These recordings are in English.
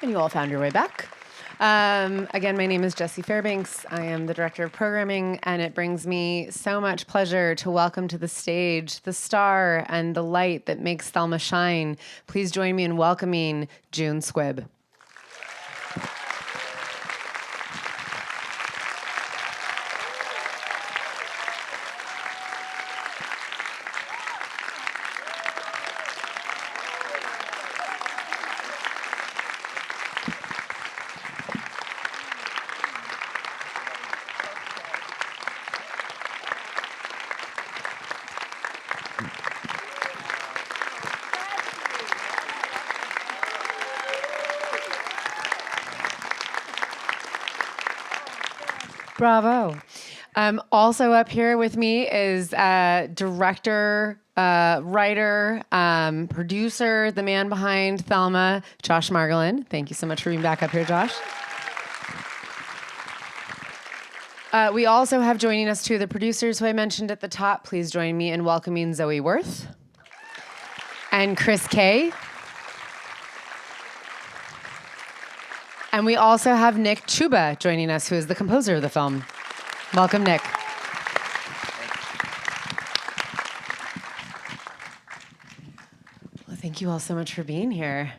And you all found your way back. Again, my name is Jessie Fairbanks. I am the Director of Programming, and it brings me so much pleasure to welcome to the stage the star and the light that makes Thelma shine. Please join me in welcoming June Squibb. Bravo. Also up here with me is director, writer, producer, the man behind Thelma, Josh Margolin. Thank you so much for being back up here, Josh. We also have joining us two of the producers who I mentioned at the top. Please join me in welcoming Zoe Worth and Chris Kay. And we also have Nick Chuba joining us, who is the composer of the film. Welcome, Nick. Well, thank you all so much for being here.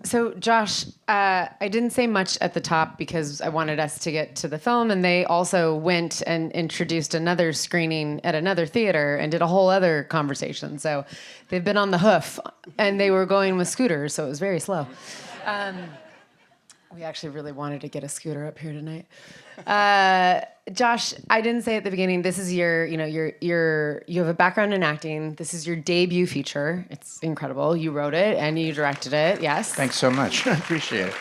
So, Josh, I didn't say much at the top because I wanted us to get to the film, and they also went and introduced another screening at another theater and did a whole other conversation. So they've been on the hoof, and they were going with scooters, so it was very slow. We actually really wanted to get a scooter up here tonight. Josh, I didn't say at the beginning, this is you have a background in acting. This is your debut feature. It's incredible. You wrote it and you directed it, yes? Thanks so much. I appreciate it.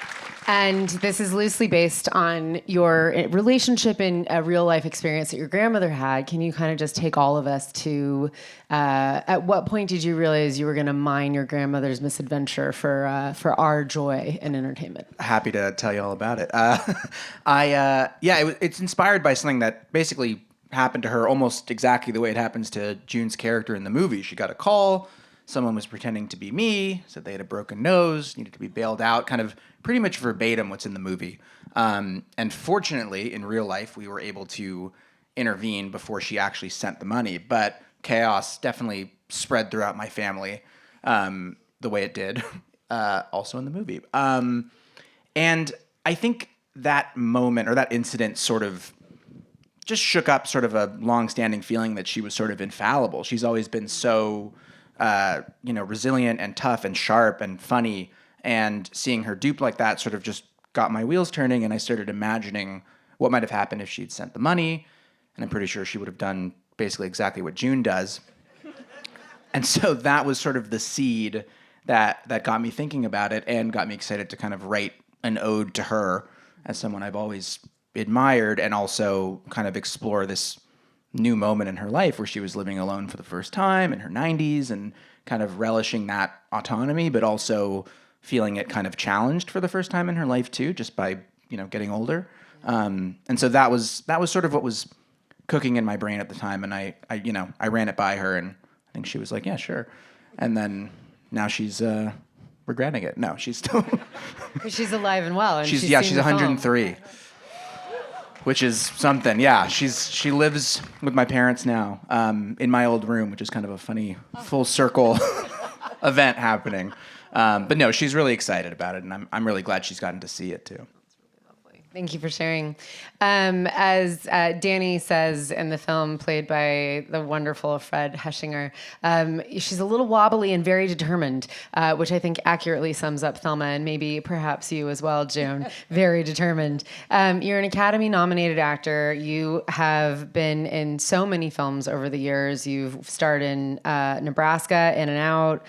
And this is loosely based on your relationship and a real life experience that your grandmother had. Can you kind of just take all of us to, at what point did you realize you were going to mine your grandmother's misadventure for our joy and entertainment? Happy to tell you all about it. It's inspired by something that basically happened to her almost exactly the way it happens to June's character in the movie. She got a call. Someone was pretending to be me, said they had a broken nose, needed to be bailed out, kind of pretty much verbatim what's in the movie. And fortunately, in real life, we were able to intervene before she actually sent the money. But chaos definitely spread throughout my family the way it did, also in the movie. And I think that moment or that incident sort of just shook up sort of a long-standing feeling that she was sort of infallible. She's always been so resilient and tough and sharp and funny, and seeing her duped like that sort of just got my wheels turning, and I started imagining what might have happened if she'd sent the money, and I'm pretty sure she would have done basically exactly what June does. And so that was sort of the seed that got me thinking about it and got me excited to kind of write an ode to her as someone I've always admired, and also kind of explore this new moment in her life where she was living alone for the first time in her 90s and kind of relishing that autonomy, but also feeling it kind of challenged for the first time in her life too, just by, getting older. And so that was sort of what was cooking in my brain at the time. And I ran it by her, and I think she was like, yeah, sure. And then now she's regretting it. No, she's still... She's alive and well. And she's 103. Which is something, yeah. She lives with my parents now, in my old room, which is kind of a funny full circle event happening. But no, she's really excited about it, and I'm really glad she's gotten to see it too. Thank you for sharing. As Danny says in the film, played by the wonderful Fred Heshinger, she's a little wobbly and very determined, which I think accurately sums up Thelma, and maybe perhaps you as well, June. Very determined. You're an Academy-nominated actor. You have been in so many films over the years. You've starred in Nebraska, In and Out,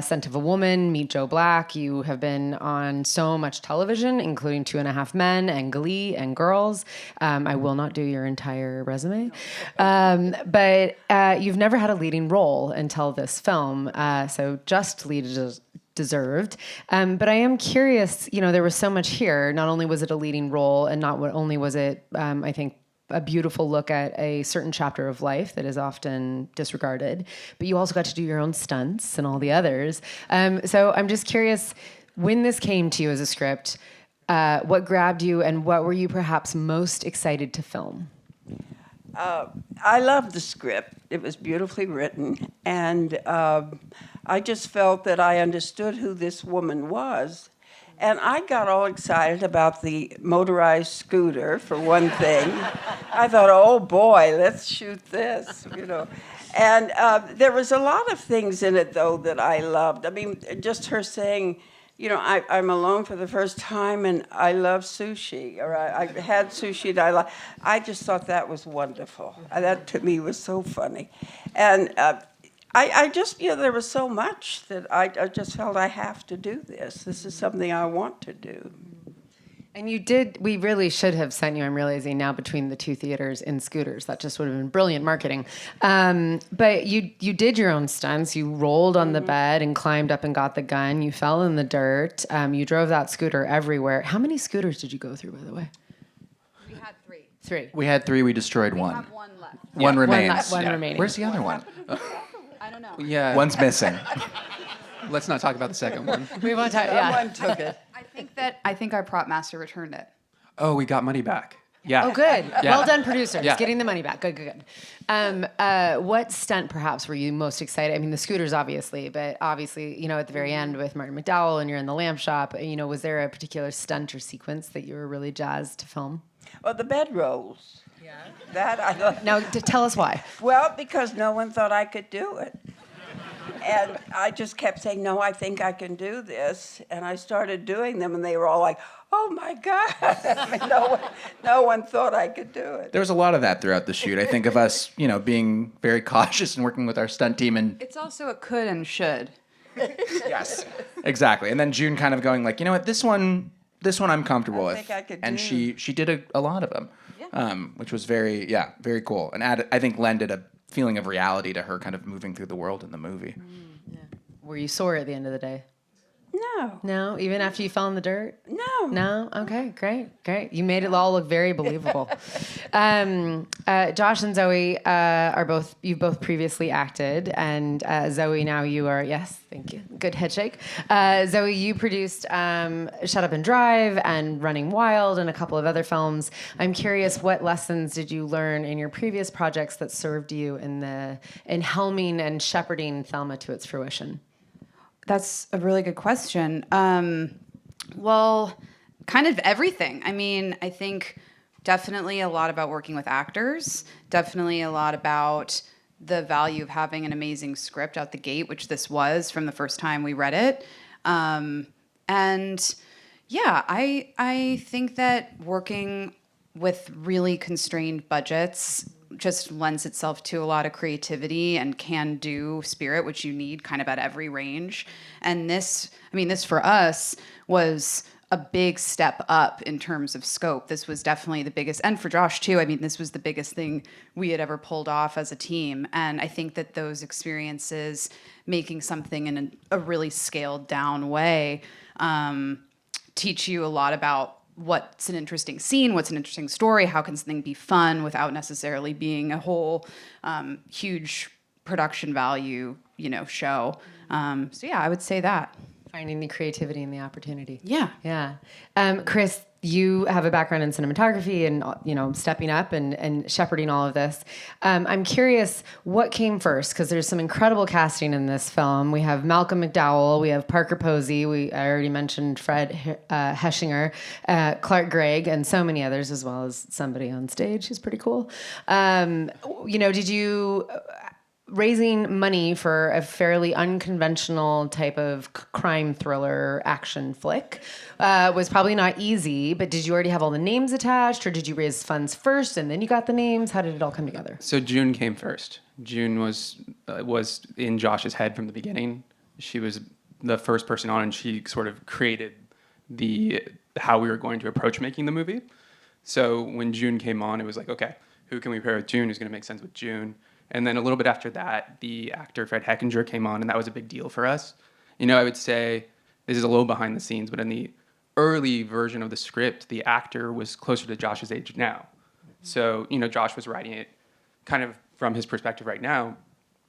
Scent of a Woman, Meet Joe Black. You have been on so much television, including 2.5 Men and Glee and Girls. I will not do your entire resume. But you've never had a leading role until this film, so justly deserved. But I am curious, there was so much here. Not only was it a leading role, and not only was it, I think, a beautiful look at a certain chapter of life that is often disregarded, but you also got to do your own stunts and all the others. So I'm just curious, When this came to you as a script, what grabbed you and what were you perhaps most excited to film? I loved the script. It was beautifully written, and I just felt that I understood who this woman was. And I got all excited about the motorized scooter, for one thing. I thought, oh boy, let's shoot this, you know. And there was a lot of things in it, though, that I loved. I mean, just her saying, you know, I'm alone for the first time and I love sushi, or I had sushi and I just thought that was wonderful. That to me was so funny. And I just, you know, there was so much that I just felt I have to do this. This is something I want to do. And you did, we really should have sent you, I'm realizing now, between the two theaters in scooters. That just would have been brilliant marketing. But you did your own stunts. You rolled on the bed and climbed up and got the gun. You fell in the dirt. You drove that scooter everywhere. How many scooters did you go through, by the way? We had 3. 3. We had 3. We destroyed one. We have 1 left. One remains. One remaining. Where's the other one? I don't know. Yeah. One's missing. Let's not talk about the second one. We won't talk. Yeah. Someone took it. I think our prop master returned it. Oh, we got money back. Yeah. Oh, good. Yeah. Well done, producers. Yeah. Getting the money back. Good. What stunt, perhaps, were you most excited? I mean, the scooters, obviously, but obviously, you know, at the very end with Martin McDowell and you're in the lamp shop, you know, was there a particular stunt or sequence that you were really jazzed to film? Well, the bed rolls. Yeah. That I thought. Now, tell us why. Well, because no one thought I could do it. And I just kept saying, no, I think I can do this. And I started doing them, and they were all like, oh, my God. I mean, no one thought I could do it. There was a lot of that throughout the shoot. I think of us, you know, being very cautious and working with our stunt team. And It's also a could and should. yes, exactly. And then June kind of going like, you know what, this one I'm comfortable with. think I could and do. she did a lot of them, which was very cool. And I think lended a feeling of reality to her kind of moving through the world in the movie. Were you sore at the end of the day? No. No? Even after you fell in the dirt? No. No? Okay, great. You made it all look very believable. Josh and Zoe you've both previously acted, and Zoe, now you are, yes, thank you. Good head shake. Zoe, you produced Shut Up and Drive and Running Wild and a couple of other films. I'm curious, what lessons did you learn in your previous projects that served you in helming and shepherding Thelma to its fruition? That's a really good question. Well, kind of everything. I mean, I think definitely a lot about working with actors, definitely a lot about the value of having an amazing script out the gate, which this was from the first time we read it. And yeah, I think that working with really constrained budgets just lends itself to a lot of creativity and can-do spirit, which you need kind of at every range. And this for us was a big step up in terms of scope. This was definitely the biggest, and for Josh too, I mean, this was the biggest thing we had ever pulled off as a team. And I think that those experiences, making something in a really scaled down way, teach you a lot about what's an interesting scene, what's an interesting story, how can something be fun without necessarily being a whole huge production value, show. So yeah, I would say that. Finding the creativity and the opportunity. Yeah. Chris, you have a background in cinematography and, stepping up and shepherding all of this. I'm curious, what came first? Because there's some incredible casting in this film. We have Malcolm McDowell, we have Parker Posey, I already mentioned Fred Heshinger, Clark Gregg, and so many others, as well as somebody on stage who's pretty cool. Did you... Raising money for a fairly unconventional type of crime thriller action flick was probably not easy, but did you already have all the names attached, or did you raise funds first and then you got the names? How did it all come together? So June came first. June was in Josh's head from the beginning. She was the first person on, and she sort of created how we were going to approach making the movie. So when June came on, it was like, okay, who can we pair with June? Who's going to make sense with June? And then a little bit after that, the actor Fred Heckinger came on, and that was a big deal for us. I would say this is a little behind the scenes, but in the early version of the script, the actor was closer to Josh's age now. So, Josh was writing it kind of from his perspective right now.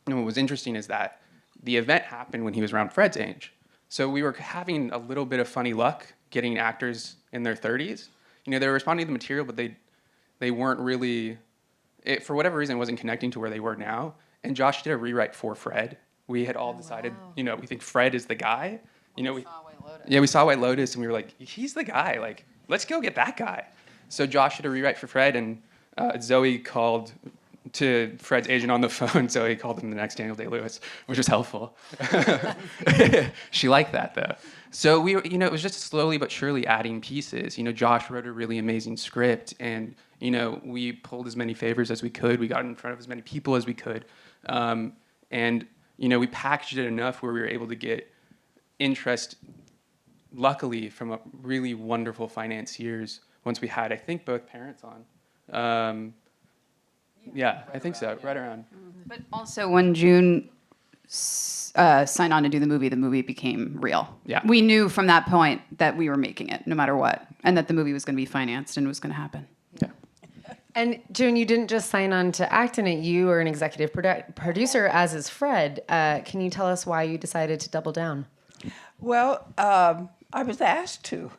And what was interesting is that the event happened when he was around Fred's age. So we were having a little bit of funny luck getting actors in their 30s. You know, they were responding to the material, but they weren't really, for whatever reason, it wasn't connecting to where they were now. And Josh did a rewrite for Fred. We had all decided, you know, we think Fred is the guy. You know, we saw White Lotus, and we were like, he's the guy. Like, let's go get that guy. So Josh did a rewrite for Fred, and Zoe called to Fred's agent on the phone. Zoe called him the next Daniel Day-Lewis, which was helpful. She liked that, though. So we, you know, it was just slowly but surely adding pieces. You know, Josh wrote a really amazing script, and you know, we pulled as many favors as we could. We got in front of as many people as we could, and you know, we packaged it enough where we were able to get interest, luckily, from a really wonderful financiers. Once we had, I think, both parents on. Yeah, I think so, right around. But also, when June signed on to do the movie became real. Yeah. We knew from that point that we were making it, no matter what, and that the movie was going to be financed and it was going to happen. Yeah. And June, you didn't just sign on to act in it. You were an executive producer, as is Fred. Can you tell us why you decided to double down? Well, I was asked to.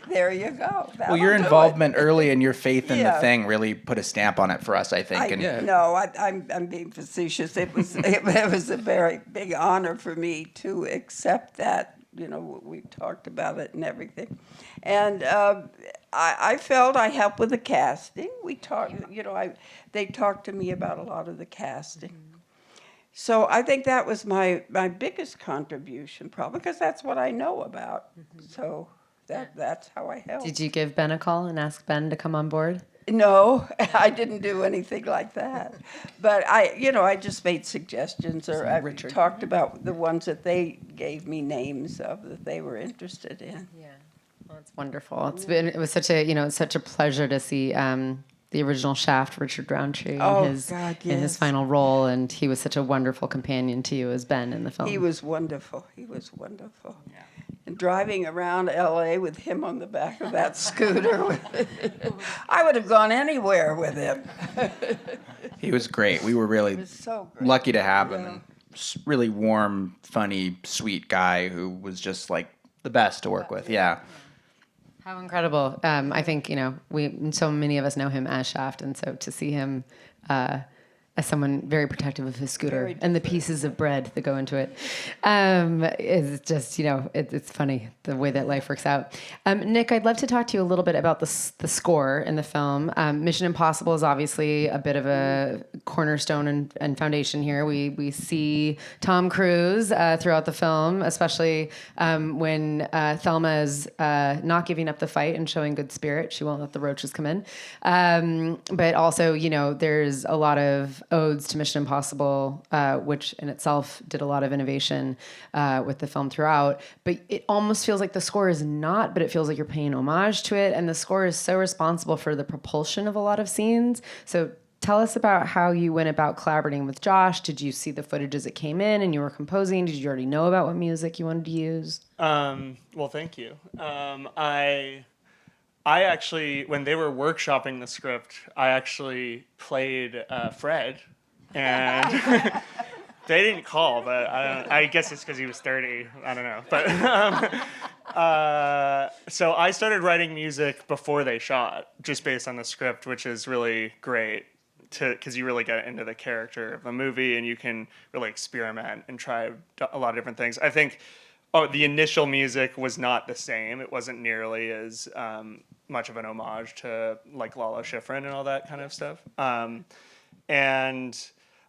There you go. Well, your involvement early and your faith in the Yeah. thing really put a stamp on it for us, I think. No, I'm being facetious. It was a very big honor for me to accept that. You know, we talked about it and everything, and I felt I helped with the casting. We talked. You know, they talked to me about a lot of the casting. So I think that was my biggest contribution, probably because that's what I know about. So that's how I helped. Did you give Ben a call and ask Ben to come on board? No, I didn't do anything like that. But I just made suggestions, or I talked about the ones that they gave me names of that they were interested in. Yeah, well, it's wonderful. It was such a pleasure to see the original Shaft, Richard Roundtree, Oh, in his God, in his yes. final role, and he was such a wonderful companion to you as Ben in the film. He was wonderful. He was wonderful. Yeah. And driving around L.A. with him on the back of that scooter, I would have gone anywhere with him. He was great. We were really It was so great. lucky to have him. And really warm, funny, sweet guy who was just like the best to work with. Yeah. How incredible! I think so many of us know him as Shaft, and so to see him as someone very protective of his scooter and the pieces of bread that go into it is just it's funny the way that life works out. Nick, I'd love to talk to you a little bit about the score in the film. Mission Impossible is obviously a bit of a cornerstone and foundation here. We see Tom Cruise throughout the film, especially when Thelma is not giving up the fight and showing good spirit. She won't let the roaches come in. But also, there's a lot of odes to Mission Impossible, which in itself did a lot of innovation with the film throughout. But it almost feels like the score is not, but it feels like you're paying homage to it. And the score is so responsible for the propulsion of a lot of scenes. So tell us about how you went about collaborating with Josh. Did you see the footage as it came in and you were composing? Did you already know about what music you wanted to use? Well, thank you. I actually, when they were workshopping the script, I actually played Fred, and they didn't call, but I guess it's because he was 30. I don't know. But so I started writing music before they shot, just based on the script, which is really great because you really get into the character of a movie and you can really experiment and try a lot of different things. I think the initial music was not the same. It wasn't nearly as much of an homage to like Lalo Schifrin and all that kind of stuff. And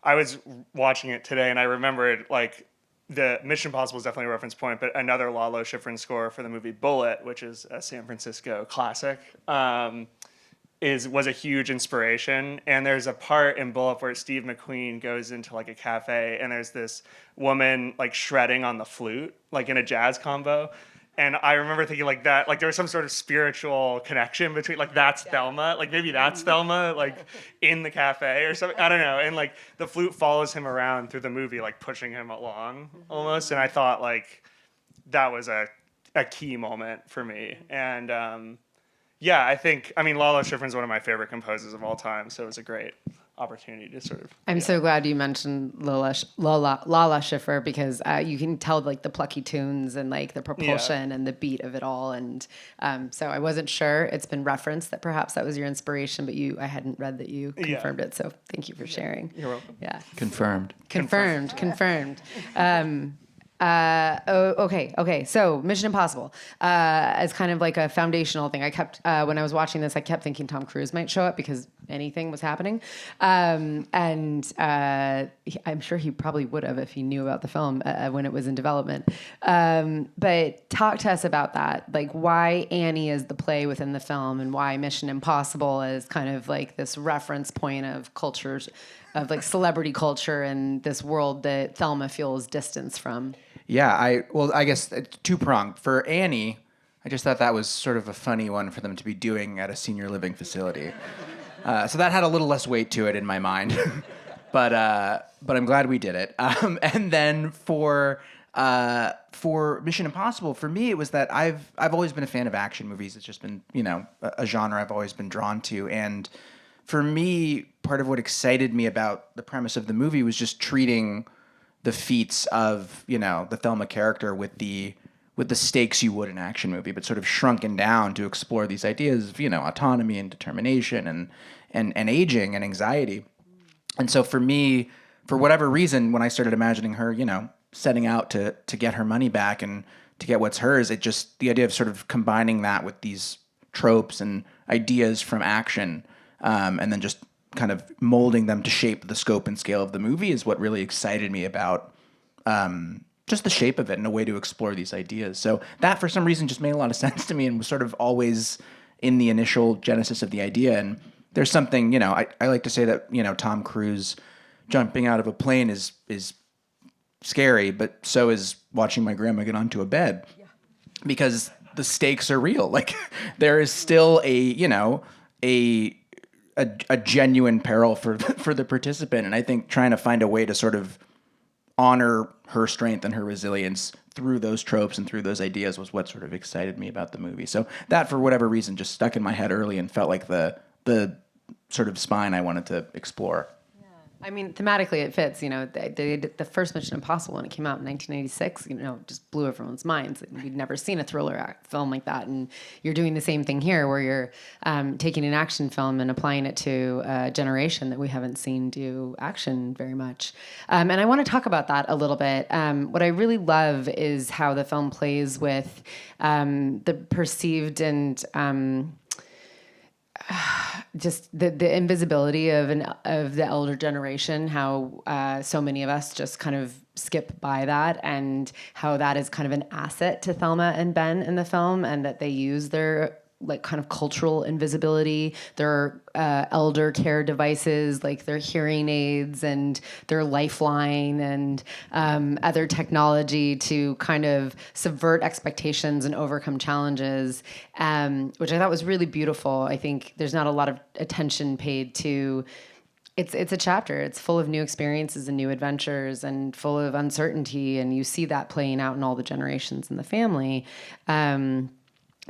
I was watching it today and I remembered like the Mission Impossible is definitely a reference point, but another Lalo Schifrin score for the movie Bullet, which is a San Francisco classic, was a huge inspiration. And there's a part in Bullet where Steve McQueen goes into like a cafe and there's this woman like shredding on the flute, like in a jazz combo. And I remember thinking like that, like there was some sort of spiritual connection between like that's Thelma, like maybe that's Thelma, like in the cafe or something. I don't know. And like the flute follows him around through the movie, like pushing him along almost. And I thought like that was a key moment for me. And yeah, I mean, Lalo Schifrin's one of my favorite composers of all time, so it was a great opportunity to sort of. I'm so glad you mentioned Lala Schiffer, because you can tell like the plucky tunes and like the propulsion and the beat of it all. And so I wasn't sure. It's been referenced that perhaps that was your inspiration, but I hadn't read that you confirmed it. So thank you for sharing. You're welcome. Yeah. Confirmed. Confirmed. Okay. So Mission Impossible, as kind of like a foundational thing. I kept, when I was watching this, I kept thinking Tom Cruise might show up because anything was happening. I'm sure he probably would have if he knew about the film when it was in development. But talk to us about that. Like why Annie is the play within the film, and why Mission Impossible is kind of like this reference point of cultures, of like celebrity culture and this world that Thelma feels distance from. Yeah, I guess it's two-pronged. For Annie, I just thought that was sort of a funny one for them to be doing at a senior living facility. So that had a little less weight to it in my mind. but I'm glad we did it. And then for Mission Impossible, for me, it was that I've always been a fan of action movies. It's just been, a genre I've always been drawn to. And for me, part of what excited me about the premise of the movie was just treating the feats of, the Thelma character with the stakes you would in an action movie, but sort of shrunken down to explore these ideas of, autonomy and determination and aging and anxiety. And so for me, for whatever reason, when I started imagining her, setting out to get her money back and to get what's hers, the idea of sort of combining that with these tropes and ideas from action, and then just kind of molding them to shape the scope and scale of the movie is what really excited me about just the shape of it and a way to explore these ideas. So that, for some reason, just made a lot of sense to me and was sort of always in the initial genesis of the idea. And there's something, I like to say that, Tom Cruise jumping out of a plane is scary, but so is watching my grandma get onto a bed, because the stakes are real. Like there is still a genuine peril for the participant. And I think trying to find a way to sort of honor her strength and her resilience through those tropes and through those ideas was what sort of excited me about the movie. So that, for whatever reason, just stuck in my head early and felt like the sort of spine I wanted to explore. I mean, thematically it fits. The first Mission Impossible, when it came out in 1986, just blew everyone's minds. We'd never seen a thriller film like that, and you're doing the same thing here, where you're taking an action film and applying it to a generation that we haven't seen do action very much. And I want to talk about that a little bit. What I really love is how the film plays with the perceived and just the invisibility of the elder generation, how so many of us just kind of skip by that, and how that is kind of an asset to Thelma and Ben in the film, and that they use their like kind of cultural invisibility, their elder care devices, like their hearing aids and their lifeline and other technology to kind of subvert expectations and overcome challenges, which I thought was really beautiful. I think there's not a lot of attention paid to. It's a chapter. It's full of new experiences and new adventures and full of uncertainty, and you see that playing out in all the generations in the family.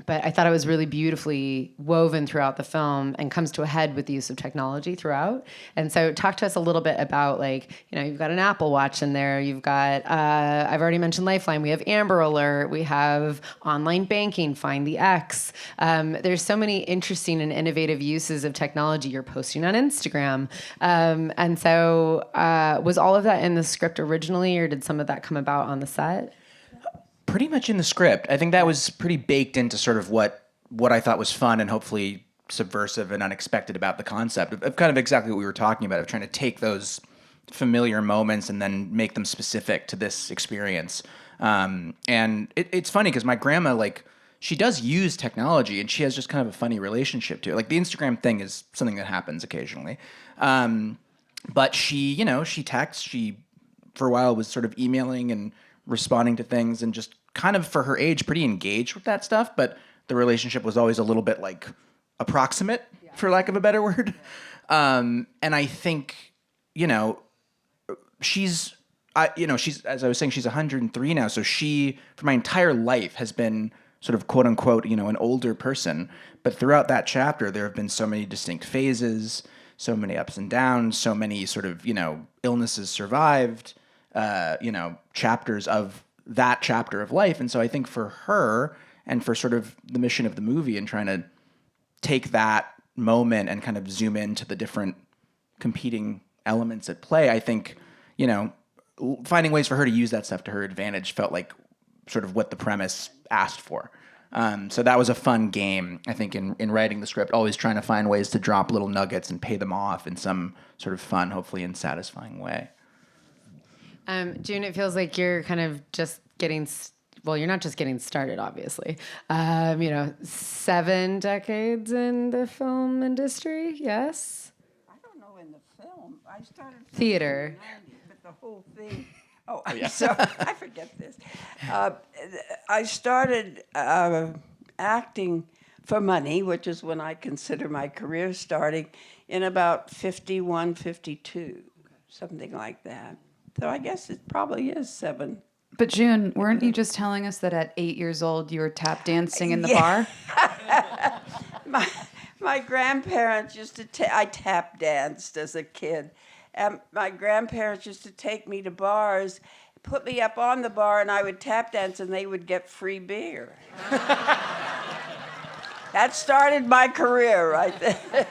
But I thought it was really beautifully woven throughout the film and comes to a head with the use of technology throughout. And so talk to us a little bit about, like, you've got an Apple Watch in there. You've got, I've already mentioned Lifeline. We have Amber Alert. We have online banking, Find the X. There's so many interesting and innovative uses of technology you're posting on Instagram. And so was all of that in the script originally, or did some of that come about on the set? Pretty much in the script. I think that was pretty baked into sort of what I thought was fun and hopefully subversive and unexpected about the concept of kind of exactly what we were talking about, of trying to take those familiar moments and then make them specific to this experience. And it's funny because my grandma, like, she does use technology and she has just kind of a funny relationship to it. Like the Instagram thing is something that happens occasionally. But she, she texts, she for a while was sort of emailing and responding to things and just kind of, for her age, pretty engaged with that stuff, but the relationship was always a little bit like approximate, for lack of a better word. And I think, she's, as I was saying, she's 103 now. So she, for my entire life, has been sort of quote unquote, an older person. But throughout that chapter, there have been so many distinct phases, so many ups and downs, so many sort of, illnesses survived, chapters of that chapter of life. And so I think for her and for sort of the mission of the movie and trying to take that moment and kind of zoom into the different competing elements at play, I think, finding ways for her to use that stuff to her advantage felt like sort of what the premise asked for. So that was a fun game, I think, in writing the script, always trying to find ways to drop little nuggets and pay them off in some sort of fun, hopefully, and satisfying way. June, it feels like you're kind of just getting, you're not just getting started, obviously. 7 decades in the film industry, yes? I don't know in the film. I started Theater. in the 90s, but the whole thing. Oh, I'm sorry. I forget this. I started acting for money, which is when I consider my career starting, in about 51, 52, something like that. So I guess it probably is 7. But June, weren't you just telling us that at 8 years old you were tap dancing in the bar? My grandparents used to I tap danced as a kid. And my grandparents used to take me to bars, put me up on the bar, and I would tap dance, and they would get free beer. That started my career right there.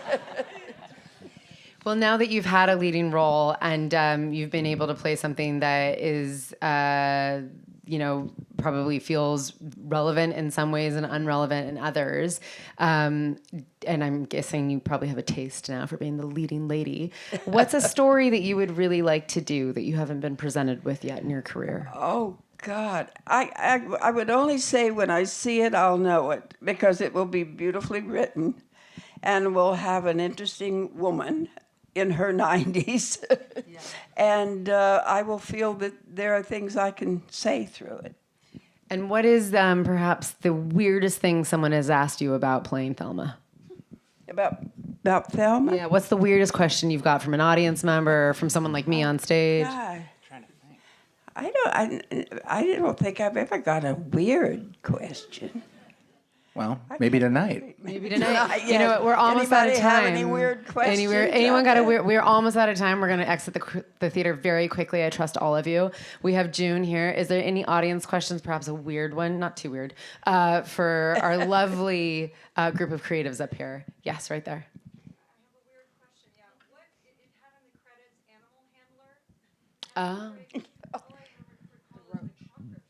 Well, now that you've had a leading role and you've been able to play something that is, probably feels relevant in some ways and unrelevant in others, and I'm guessing you probably have a taste now for being the leading lady. What's a story that you would really like to do that you haven't been presented with yet in your career? Oh, God. I would only say when I see it, I'll know it, because it will be beautifully written and will have an interesting woman in her 90s. And I will feel that there are things I can say through it. And what is perhaps the weirdest thing someone has asked you about playing Thelma? About Thelma? Yeah, what's the weirdest question you've got from an audience member or from someone like me on stage? God. I don't think I've ever got a weird question. Well, maybe tonight. Maybe tonight. Yes. You know what? We're almost out of Anybody time. have any weird questions? Anyone got a weird? We're almost out of time. We're going to exit the theater very quickly. I trust all of you. We have June here. Is there any audience questions? Perhaps a weird one, not too weird, for our lovely group of creatives up here. Yes, right there. I have a weird question. Yeah, what it had in the credits, animal handler.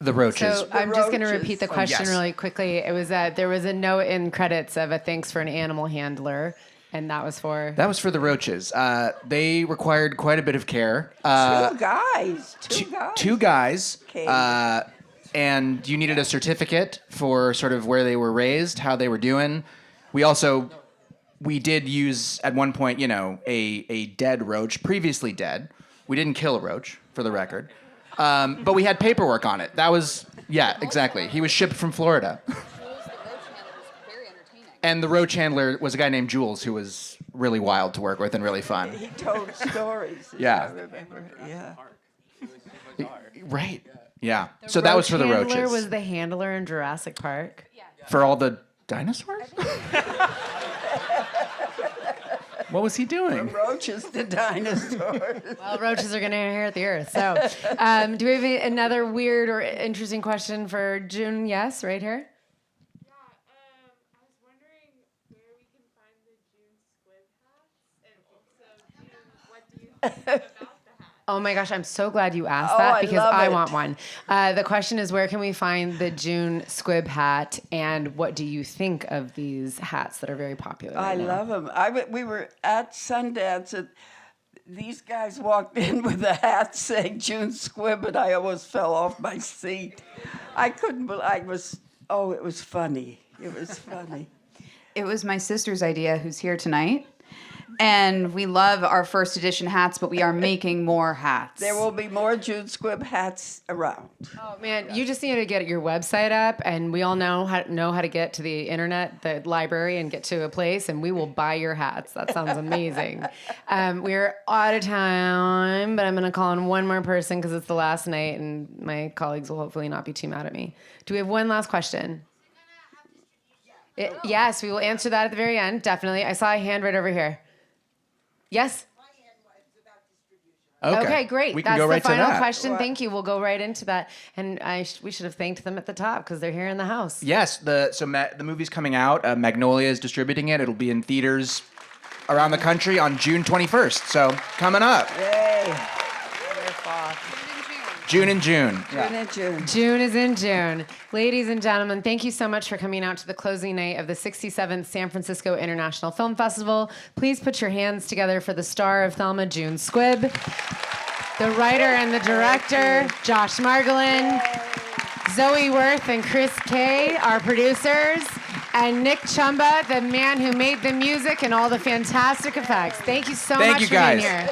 The roaches. So I'm just going to roaches. repeat the question really quickly. It was there was a note in credits of a thanks for an animal handler, and that was for the roaches. They required quite a bit of care. Two guys. Two guys. Okay. And you needed a certificate for sort of where they were raised, how they were doing. We did use at one point, a dead roach, previously dead. We didn't kill a roach, for the record. But we had paperwork on it. That was, exactly. He was shipped from Florida. And the roach handler was a guy named Jules, who was really wild to work with and really fun. He told stories. Yeah. I remember. Yeah. Right. Yeah. So that was for the Roach roaches. handler was the handler in Jurassic Park. For all the dinosaurs? What was he doing? Roaches to dinosaurs. Well, roaches are going to inherit the earth. So, do we have another weird or interesting question for June? Yes, right here. Yeah, I was wondering where we can find the June Squibb hats, and also, June, what do you think about the hats? Oh my gosh, I'm so glad you asked Oh, that I because love I it. want one. The question is, where can we find the June Squibb hat, and what do you think of these hats that are very popular? I right now? love them. We were at Sundance, and these guys walked in with a hat saying June Squibb, and I almost fell off my seat. I couldn't believe it was funny. It was funny. It was my sister's idea, who's here tonight. And we love our first edition hats, but we are making more hats. There will be more June Squibb hats around. Oh man, you just need to get your website up, and we all know how to get to the internet, the library, and get to a place, and we will buy your hats. That sounds amazing. We're out of time, but I'm going to call on one more person because it's the last night, and my colleagues will hopefully not be too mad at me. Do we have one last question? Yes, we will answer that at the very end. Definitely. I saw a hand right over here. Yes? Okay, great. We can That's go right the final to that. question. Thank you. We'll go right into that. And we should have thanked them at the top because they're here in the house. Yes, the movie's coming out. Magnolia is distributing it. It'll be in theaters around the country on June 21st. So coming up. Yay. June and June. June and June. June is in June. Ladies and gentlemen, thank you so much for coming out to the closing night of the 67th San Francisco International Film Festival. Please put your hands together for the star of Thelma, June Squibb, the writer and the director, Josh Margolin, Zoe Worth and Chris Kay, our producers, and Nick Chumba, the man who made the music and all the fantastic effects. Thank you so Thank much you, for being guys. here.